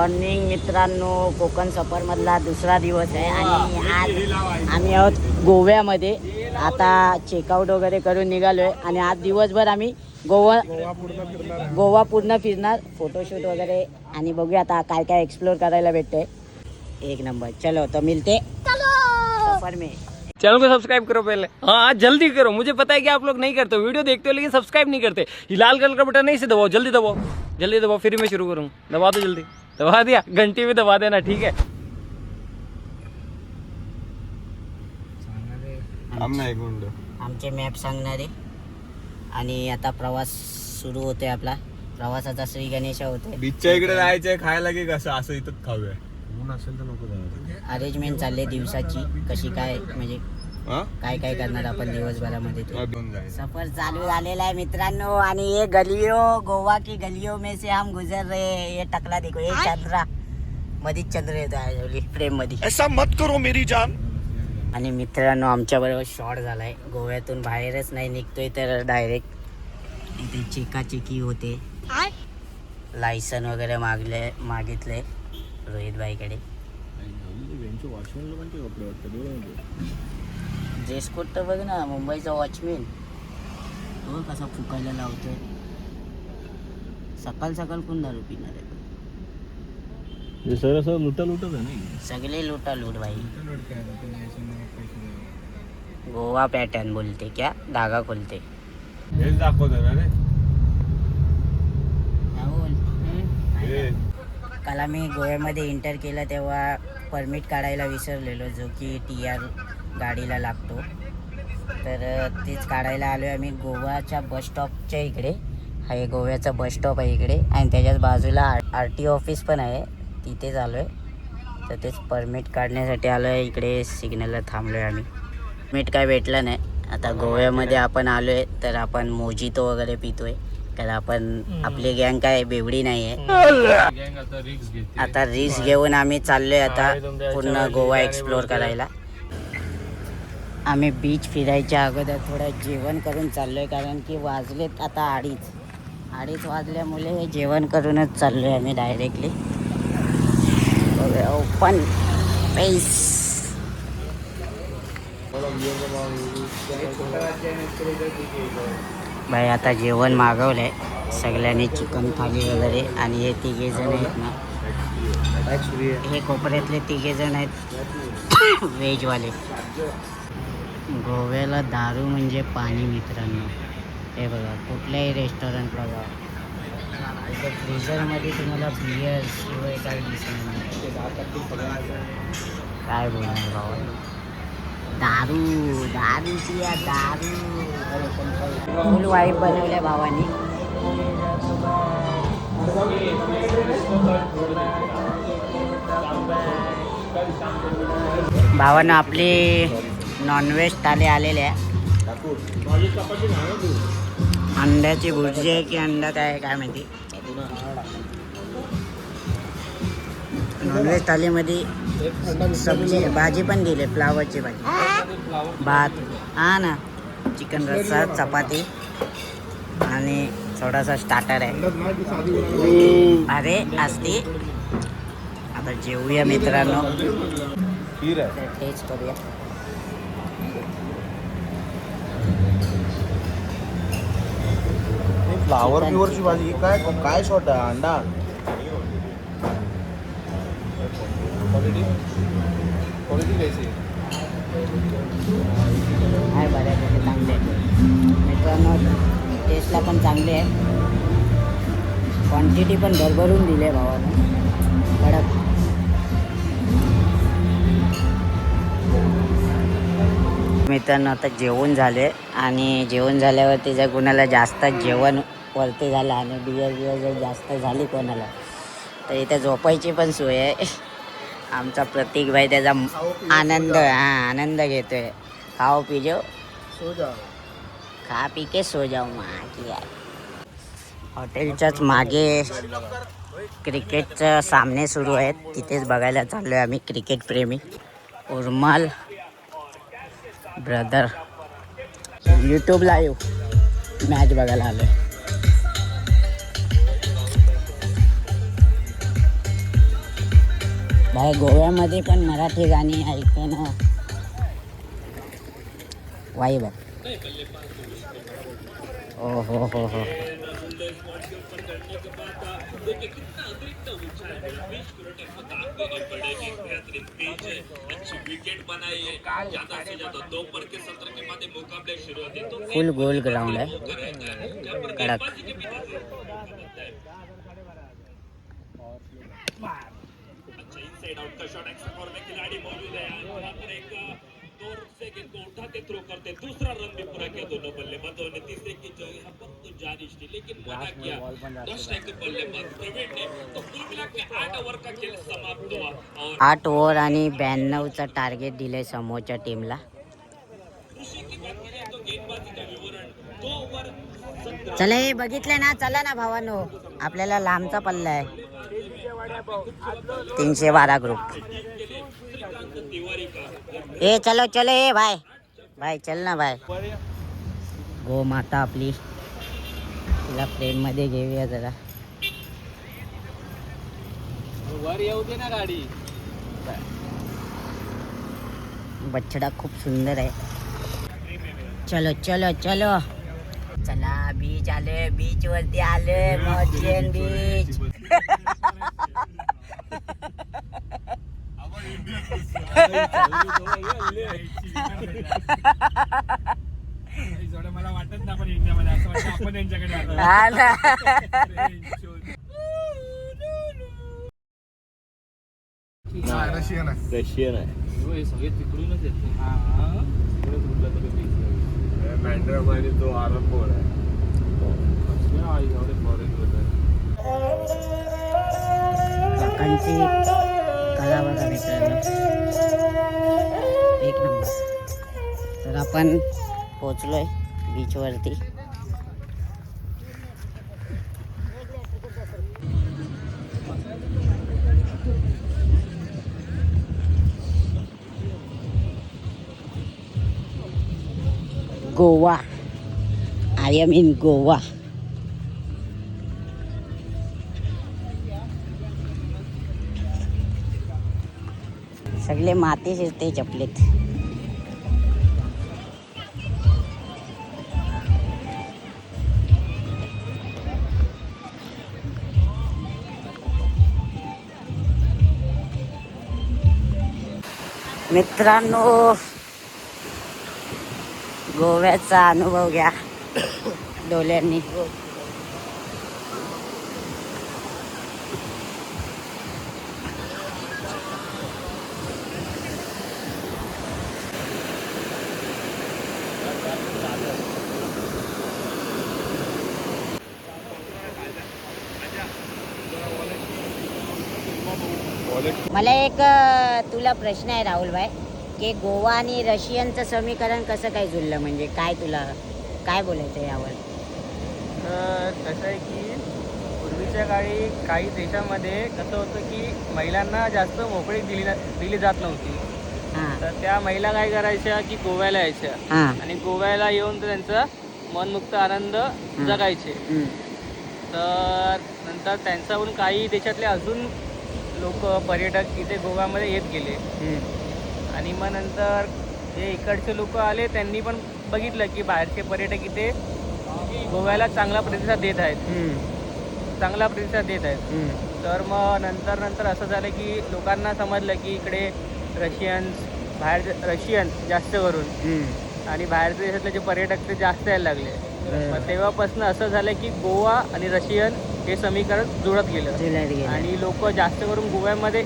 Morning मित्रांनो, कोकण सफरमधला दुसरा दिवस आहे आणि आज आम्ही आहोत गोव्यामध्ये. आता चेकआउट वगैरे करून निघालो आहे आणि आज दिवसभर आम्ही गोवा पूर्ण फिरणार, फोटोशूट वगैरे आणि बघूया आता काय काय एक्सप्लोर करायला भेटते. एक नंबर. चलो तो मिलते सफर में. चैनल को सब्सक्राइब करो पहले, हाँ जल्दी करो. मुझे पता है कि आप लोग नहीं करते हो, वीडियो देखते हो लेकिन सब्सक्राइब नहीं करते. ये लाल कलर का बटन नहीं से दबाओ, जल्दी दबाओ, जल्दी दबाओ, फिर मैं शुरू करूँ. दबा दो जल्दी. दबा दिया, घंटी भी दबा देना, ठीक है. आमचे मॅप सांगणारे आणि आता प्रवास सुरू होतोय. आपला प्रवासाचा श्री गणेश होते. बीचच्या इकडे जायचंय खायला की कसं असं इथं खाऊया. ऊन असेल तर नको जायला. अरेंजमेंट चालले दिवसाची कशी काय, म्हणजे काय काय करणार आपण दिवसभरामध्ये. सफर चालू झालेला आहे मित्रांनो आणि ये गलियो गोवा की गलियों में से हम गुजर रहे हैं. ये टकला देखो, ये चंद्रा मधीच चंद्र येतो आहे फ्रेम मध्ये. ऐसा मत करो मेरी जान. आणि मित्रांनो आमच्या बरोबर शॉर्ट झालाय. गोव्यातून बाहेरच नाही निघतोय तर डायरेक्ट इथे चेकाचेकी होते. लायसन वगैरे मागितले रोहित भाईकडे. ड्रेस कोड तर बघ ना, मुंबईचा वॉचमॅन हो कसा फुकायला लावतोय. सकाळ सकाळ कोण दारू पिणार आहे. सर लुटत आहे ना सगळे लूट भाई. गोवा पॅटर्न बोलते क्या, धागा खोलते. हेच दाखवतो ना रे. काल आम्ही गोव्यामध्ये एंटर केलं तेव्हा परमिट काढायला विसरलेलो, जो की TR गाडीला लागतो. तर तेच काढायला आलो आहे आम्ही गोवाच्या बसस्टॉपच्या इकडे. हा हे गोव्याचा बसस्टॉप आहे इकडे आणि त्याच्याच बाजूला RTO ऑफिस पण आहे, तिथेच आलो आहे. तर तेच परमिट काढण्यासाठी आलो आहे. इकडे सिग्नलला थांबलो आहे आम्ही. परमिट काय भेटलं नाही. आता गोव्यामध्ये आपण आलो आहे तर आपण मोजितो वगैरे पितोय, कारण आपण आपली गँग काय बेवडी नाही आहे. आता रिस्क घेऊन आम्ही चाललोय आता पूर्ण गोवा एक्सप्लोर करायला. आम्ही बीच फिरायच्या अगोदर थोडं जेवण करून चाललोय, कारण की वाजलेत आता 2:30 वाजल्यामुळे जेवण करूनच चाललोय आम्ही डायरेक्टली. Open space. भाई आता जेवण मागवलंय सगळ्यांनी, चिकन थाली वगैरे. आणि हे 3 जण आहेत ना, हे कोपऱ्यातले 3 जण आहेत व्हेजवाले. गोव्याला दारू म्हणजे पाणी मित्रांनो. हे बघा कुठल्याही रेस्टॉरंटला जा, इथे फ्रीजरमध्ये तुम्हाला बियर शिवाय काही दिसणार नाही. काय बोलणार भावा, दारूची या दारू. फुल वाईफ बनवल्या भावानी. भावानं आपले नॉनव्हेज थाली आलेले आहे. अंड्याची भुर्जी आहे की अंडा काय माहिती. नॉनव्हेज थालीमध्ये सब्जी भाजी पण दिली, फ्लावरची भाजी, भात, हा ना, चिकन रस्सा, चपाती आणि थोडासा स्टार्टर आहे. अरे असते. आता जेवूया मित्रांनो, टेस्ट करूया. फ्लावर प्युअरची भाजी काय शॉट आहे. अंडा आहे बऱ्यापैकी चांगले आहे मित्रांनो. टेस्टला पण चांगले आहे. क्वांटिटी पण भरभरून दिली आहे भावानं, कडक. मित्रांनो आता जेवण झाले आणि जेवण झाल्यावरती जर कोणाला जास्त जेवण वरती झालं आणि बियर जर जास्त झाली कोणाला, तर इथे झोपायची पण सोय आहे. आमचा प्रतीक भाई त्याचा आनंद घेतोय. खाओ पी जाओ, सो जाओ, खा पी के सो जाओ. हॉटेलच्याच मागे क्रिकेटचं सामने सुरू आहेत, तिथेच बघायला चाललोय आम्ही. क्रिकेट प्रेमी उर्माल ब्रदर यूट्यूब लाईव्ह मॅच बघायला आलोय. भाई गोव्यामध्ये पण मराठी गाणी ऐकणं वाईब आहे. ओ हो हो हो. फुल गोल ग्राउंड आहे कडक. दूसरा रन भी पूरा किया दोनों बल्लेबाजों ने. तीसरे की जो है तो जानिश थी लेकिन मना किया दोस्ताई के बल्लेबाज प्रवीण ने. तो कुल मिला के 8 ओव्हर का खेळ समाप्त हुआ और 8 ओव्हर आणि 92चं टार्गेट दिलंय समोरच्या टीमला. खुशी की बात करें तो गेंदबाजी का विवरण 2 ओव्हर चला हे बघितलं ना, चला ना भावानो, आपल्याला लांबचा पल्ला आहे 312 ग्रुप. ए चलो चलो ए भाई भाई चल ना भाई. गो माता आपली, तिला फ्रेम मध्ये घेऊया जरा. वर येऊ दे ना गाडी. बछडा खूप सुंदर आहे. चलो चलो चलो चला, बीच आले, बीच वरती आले, मॉर्जियन बीच. मला वाटत ना आपण इंडियामध्ये असं वाटतं आपण यांच्याकडे आलो. हा ना. रशियन आहे. रशियन आहे. हे सगळे तिकडूनच येते. मॅन्ड्रम आणि तो आरंभोड आहे. काकांची कला बघा मित्रांनो, एक नंबर. तर आपण पोचलोय बीचवरती. Goa, I am in Goa. सगळे माती शिरते चपलेत. मित्रांनो, गोव्याचा अनुभव घ्या डोल्यांनी. मला एक तुला प्रश्न आहे राहुल भाई, की गोवा आणि रशियनचं समीकरण कसं काय जुळलं, म्हणजे काय तुला काय बोलायचं यावर? तर कसं आहे की पूर्वीच्या काळी काही देशामध्ये कसं होतं की महिलांना जास्त मोकळीक दिली जात नव्हती. हां तर त्या महिला काय करायच्या की गोव्याला यायच्या हां. आणि गोव्याला येऊन तर त्यांचा मनमुक्त आनंद जगायचे. तर नंतर त्यांच्याहून काही देशातले अजून लोक पर्यटक इथे गोव्यामध्ये येत गेले आणि मग नंतर जे इकडचे लोक आले त्यांनी पण बघितलं की बाहेरचे पर्यटक इथे गोव्याला चांगला प्रतिसाद देत आहेत. तर मग नंतर असं झालं की लोकांना समजलं की इकडे रशियन जास्त करून आणि बाहेरच्या देशातले जे पर्यटक ते जास्त यायला लागले. मग तेव्हापासून असं झालं की गोवा आणि रशियन हे समीकरण जुळत गेलं आणि लोक जास्त करून गोव्यामध्ये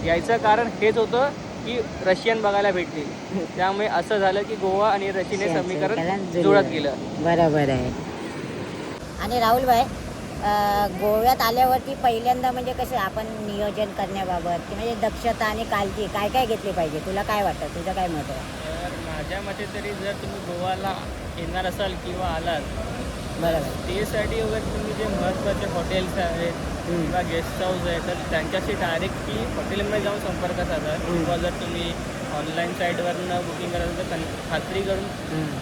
यायचं कारण हेच होतं की रशियन बघायला भेटली. त्यामुळे असं झालं की गोवा आणि रशियन हे समीकरण जुळत गेलं. बरोबर आहे. आणि राहुल भाई, गोव्यात आल्यावरती पहिल्यांदा म्हणजे कसे आपण नियोजन करण्याबाबत की म्हणजे दक्षता आणि काळजी काय काय घेतली पाहिजे, तुला काय वाटतं, तुझं काय मत आहे? तर माझ्या मते तरी जर तुम्ही गोवाला येणार असाल किंवा आलात, बरोबर, त्यासाठी वगैरे तुम्ही जे महत्त्वाचे हॉटेल्स आहेत किंवा गेस्ट हाऊस आहे तर त्यांच्याशी डायरेक्टली हॉटेलमध्ये जाऊन संपर्क साधा. किंवा जर तुम्ही ऑनलाईन साईटवरनं बुकिंग कराल तर खात्री करून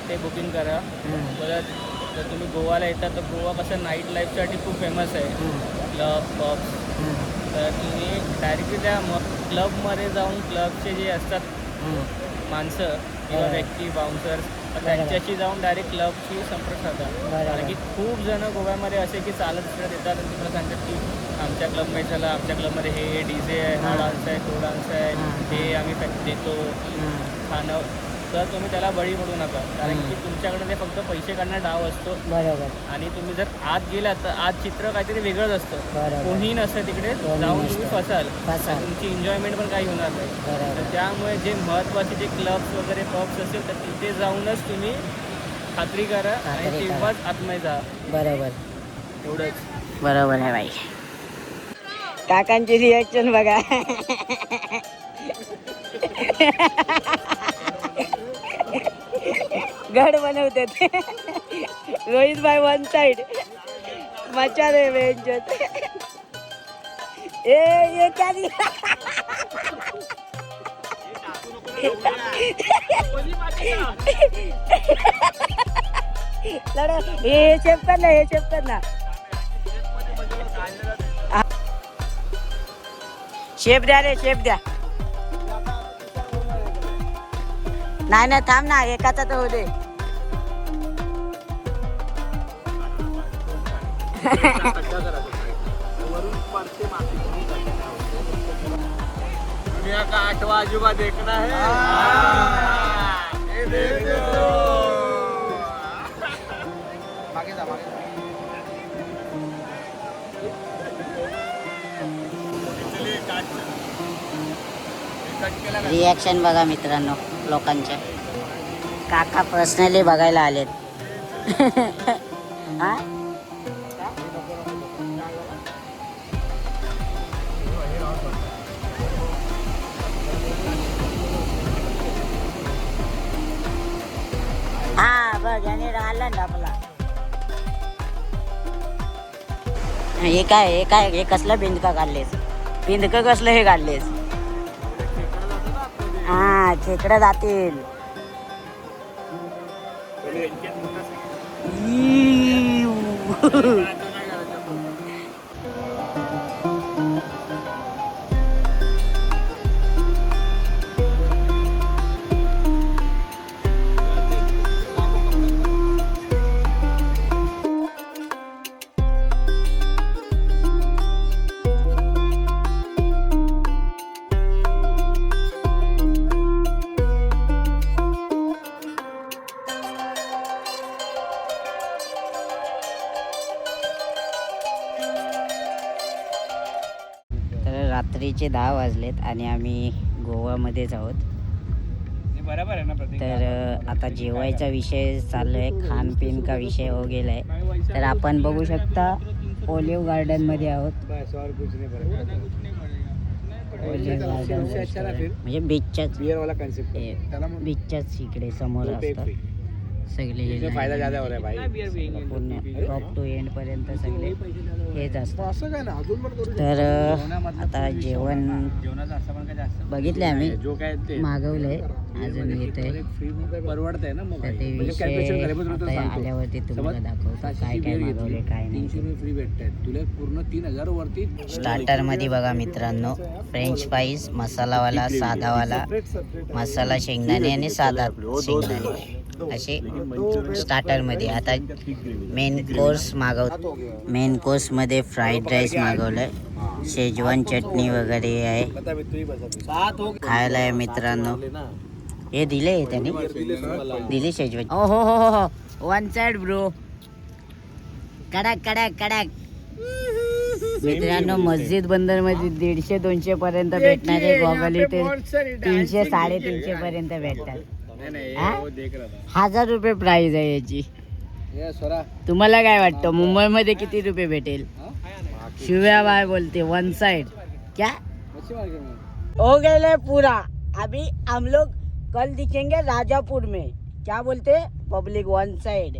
ते बुकिंग करा. परत जर तुम्ही गोवाला येता तर गोवा कसं नाईट लाईफसाठी खूप फेमस आहे, क्लब पब्स. तर तुम्ही डायरेक्टली त्या क्लबमध्ये जाऊन क्लबचे जे असतात माणसं किंवा व्यक्ती बाउन्सर्स त्यांच्याशी जाऊन डायरेक्ट क्लबशी संपर्क साधा. कारण की खूप जण गोव्यामध्ये असे की चालत फिरत येतात आणि तुला सांगतात की आमच्या क्लबमध्ये चला, आमच्या क्लबमध्ये हे DJ आहे, हा डान्स आहे, तो डान्स आहे, हे आम्ही देतो खाणं. तर तुम्ही त्याला बळी पडू नका. कारण की तुमच्याकडे ते फक्त पैसे काढण्याचा डाव असतो. बरोबर. आणि तुम्ही जर आत गेलात तर आत चित्र काहीतरी वेगळंच असतं. बरोबर. कोणीही नसतं तिकडे. जाऊन तुम्ही फसाल. तुमची एन्जॉयमेंट पण काही होणार नाही. तर त्यामुळे जे महत्त्वाचे जे क्लब्स वगैरे पब्स असेल तर तिथे जाऊनच तुम्ही खात्री करा आणि तेव्हाच आतमध्ये जा. बरोबर. एवढंच. बरोबर आहे बाई. काकांची रिॲक्शन बघा. गड बनवते रोहित भाई वन साइड मचा रे बेंचत. ये क्या दिया? लढा हे शेप कर ना, हे शेप कर ना. शेप द्या रे, शेप द्या. नाही नाही थांब ना, एकाचा तर होऊ दे. दुनिया का 8वां अजूबा देखना है. रिॲक्शन बघा मित्रांनो लोकांच्या. काका पर्सनली बघायला आलेत. हा हा बघ याने राहिला ना आपला. हे काय, हे काय, हे कसलं बिंदका काढलेस? बिंदकं कसलं हे काढलेस? हा खेकडं जातील. रात्रीचे 10 वाजलेत आणि आम्ही गोवामध्येच आहोत. बरोबर आहे ना प्रतीक? तर आता जेवायचा विषय चालू आहे. खानपिन का विषय हो गेला आहे. तर आपण बघू शकता ओलिव्ह गार्डनमध्ये आहोत. ओलिव्ह गार्डन म्हणजे बीचच्याच बीचच्याच इकडे समोर असतात सगळे. फायदा ज्यादा हो रहा है भाई. पूर्ण टॉप टू एंड पर्यंत सगळे हेच असतात. तर आता जेवण बघितले आम्ही, मागवलंय, अजून येतंय. परवडतंय ना मग. तर ते विषय आता आल्यावरती तुम्हाला दाखवतो काय काय मागवले काय नाही. फ्री भेटतायत तुला पूर्ण 3000 वरती. स्टार्टर मध्ये बघा मित्रांनो, फ्रेंच फ्राईज, मसालावाला, साधावाला, मसाला शेंगदाणे आणि साधा शेंगदाणे असे स्टार्टर मध्ये. आता मेन कोर्स मागवतो. मेन कोर्स मध्ये फ्राईड राईस मागवलंय, शेजवान चटणी वगैरे आहे खायला आहे मित्रांनो. हे दिले त्यांनी, दिले शेजवान. ओ हो हो हो, वन साइड ब्रो. कडक कडक कडक मित्रांनो. मस्जिद बंदर मध्ये 150-200 पर्यंत भेटणारे गॉगल इथे 300-350 पर्यंत भेटतात. 1000 रुपये प्राइस आहे याची. तुम्हाला काय वाटतं मुंबई मध्ये किती रुपये भेटेल? शिव्या बाय बोलते वन साइड क्या हो गए पूरा. अभी हम लोग कल दिखेंगे राजापुर में. क्या बोलते पब्लिक वन साइड.